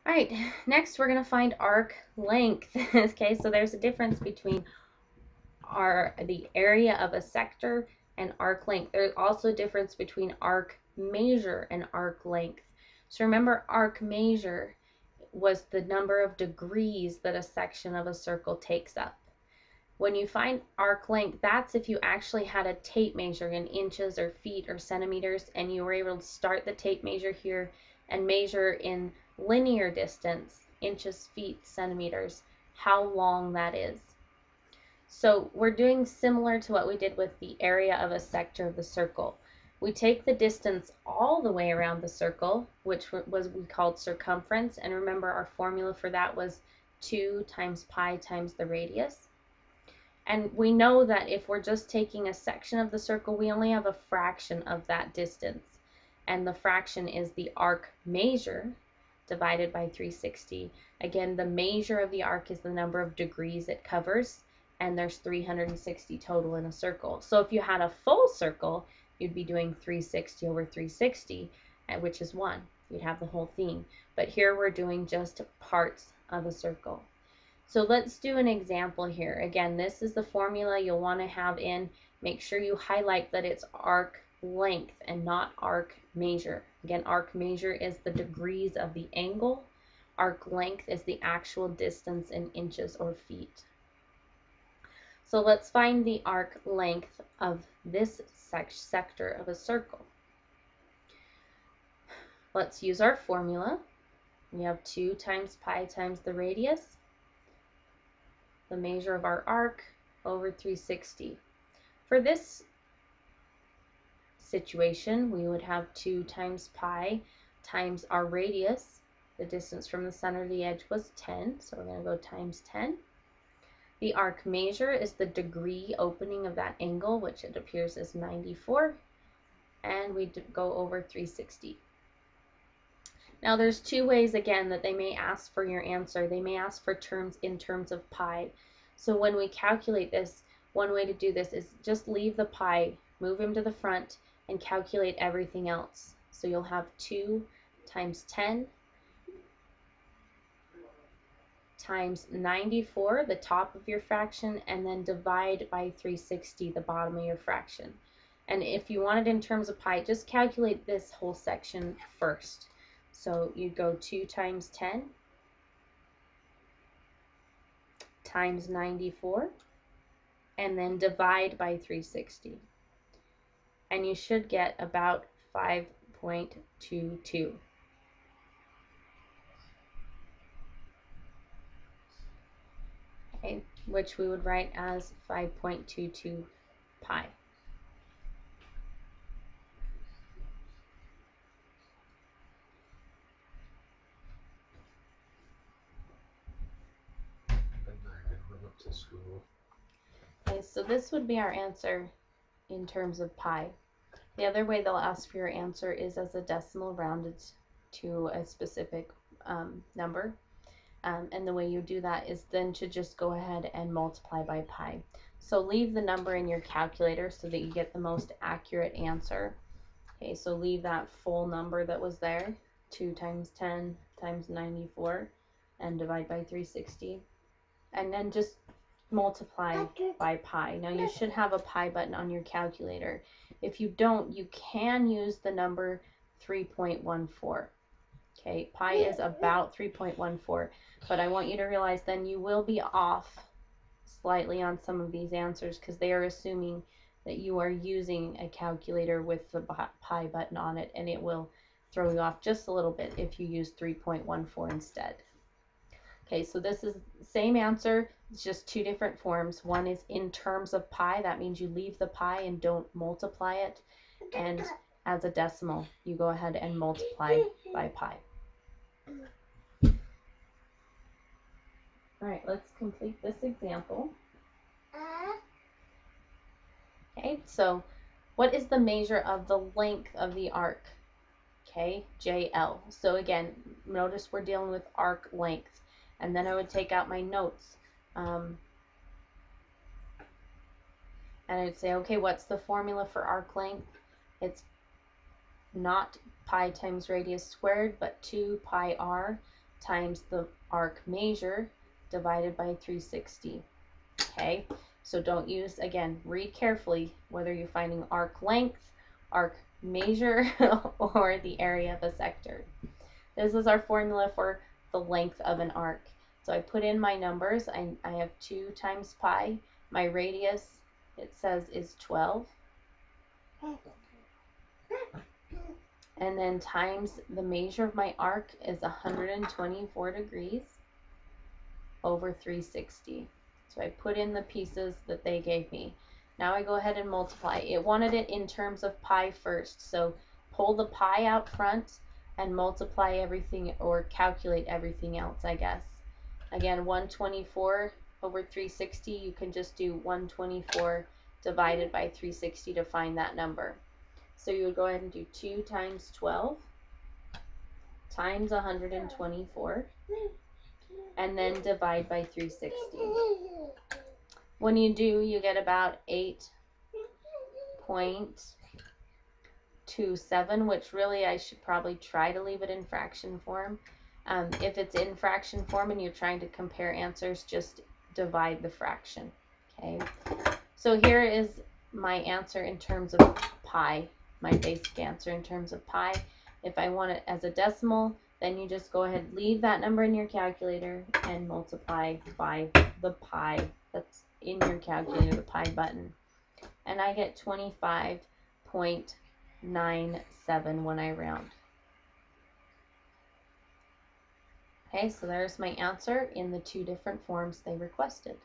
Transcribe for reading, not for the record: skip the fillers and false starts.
All right, next we're going to find arc length. Okay, so there's a difference between the area of a sector and arc length. There's also a difference between arc measure and arc length. So remember, arc measure was the number of degrees that a section of a circle takes up. When you find arc length, that's if you actually had a tape measure in inches or feet or centimeters, and you were able to start the tape measure here and measure in linear distance, inches, feet, centimeters, how long that is. So we're doing similar to what we did with the area of a sector of the circle. We take the distance all the way around the circle, which we called circumference, and remember our formula for that was 2 times pi times the radius. And we know that if we're just taking a section of the circle, we only have a fraction of that distance, and the fraction is the arc measure divided by 360. Again, the measure of the arc is the number of degrees it covers, and there's 360 total in a circle. So if you had a full circle, you'd be doing 360 over 360, which is 1. You'd have the whole thing. But here we're doing just parts of a circle. So let's do an example here. Again, this is the formula you'll want to have in. Make sure you highlight that it's arc length and not arc measure. Again, arc measure is the degrees of the angle. Arc length is the actual distance in inches or feet. So let's find the arc length of this sector of a circle. Let's use our formula. We have 2 times pi times the radius, the measure of our arc, over 360. For this situation, we would have 2 times pi times our radius. The distance from the center to the edge was 10, so we're going to go times 10. The arc measure is the degree opening of that angle, which it appears as 94, and we go over 360. Now there's 2 ways again that they may ask for your answer. They may ask for terms in terms of pi. So when we calculate this, one way to do this is just leave the pi, move him to the front, and calculate everything else. So you'll have 2 times 10 times 94, the top of your fraction, and then divide by 360, the bottom of your fraction. And if you want it in terms of pi, just calculate this whole section first. So you go 2 times 10 times 94, and then divide by 360. And you should get about 5.22. Okay, which we would write as 5.22 pi. Okay, so this would be our answer in terms of pi. The other way they'll ask for your answer is as a decimal rounded to a specific number. And the way you do that is then to just go ahead and multiply by pi. So leave the number in your calculator so that you get the most accurate answer. Okay, so leave that full number that was there, 2 times 10 times 94, and divide by 360. And then just multiply by pi. Now you should have a pi button on your calculator. If you don't, you can use the number 3.14. Okay, pi is about 3.14, but I want you to realize then you will be off slightly on some of these answers because they are assuming that you are using a calculator with the pi button on it, and it will throw you off just a little bit if you use 3.14 instead. Okay, so this is the same answer, it's just 2 different forms. One is in terms of pi, that means you leave the pi and don't multiply it, and as a decimal, you go ahead and multiply by pi. All right, let's complete this example. Okay, so what is the measure of the length of the arc? Okay, JL. So again, notice we're dealing with arc length. And then I would take out my notes. And I'd say, okay, what's the formula for arc length? It's not pi times radius squared, but 2 pi r. times the arc measure divided by 360. Okay, so don't use, again, read carefully whether you're finding arc length, arc measure, or the area of a sector. This is our formula for the length of an arc. So I put in my numbers. I have 2 times pi. My radius, it says, is 12. And then times the measure of my arc is 124 degrees over 360. So I put in the pieces that they gave me. Now I go ahead and multiply. It wanted it in terms of pi first. So pull the pi out front and multiply everything, or calculate everything else, I guess. Again, 124 over 360, you can just do 124 divided by 360 to find that number. So you would go ahead and do 2 times 12 times 124, and then divide by 360. When you do, you get about 8.27, which really I should probably try to leave it in fraction form. If it's in fraction form and you're trying to compare answers, just divide the fraction. Okay, so here is my answer in terms of pi, my basic answer in terms of pi. If I want it as a decimal, then you just go ahead, leave that number in your calculator and multiply by the pi that's in your calculator, the pi button. And I get 25.97 when I round. Okay, so there's my answer in the 2 different forms they requested.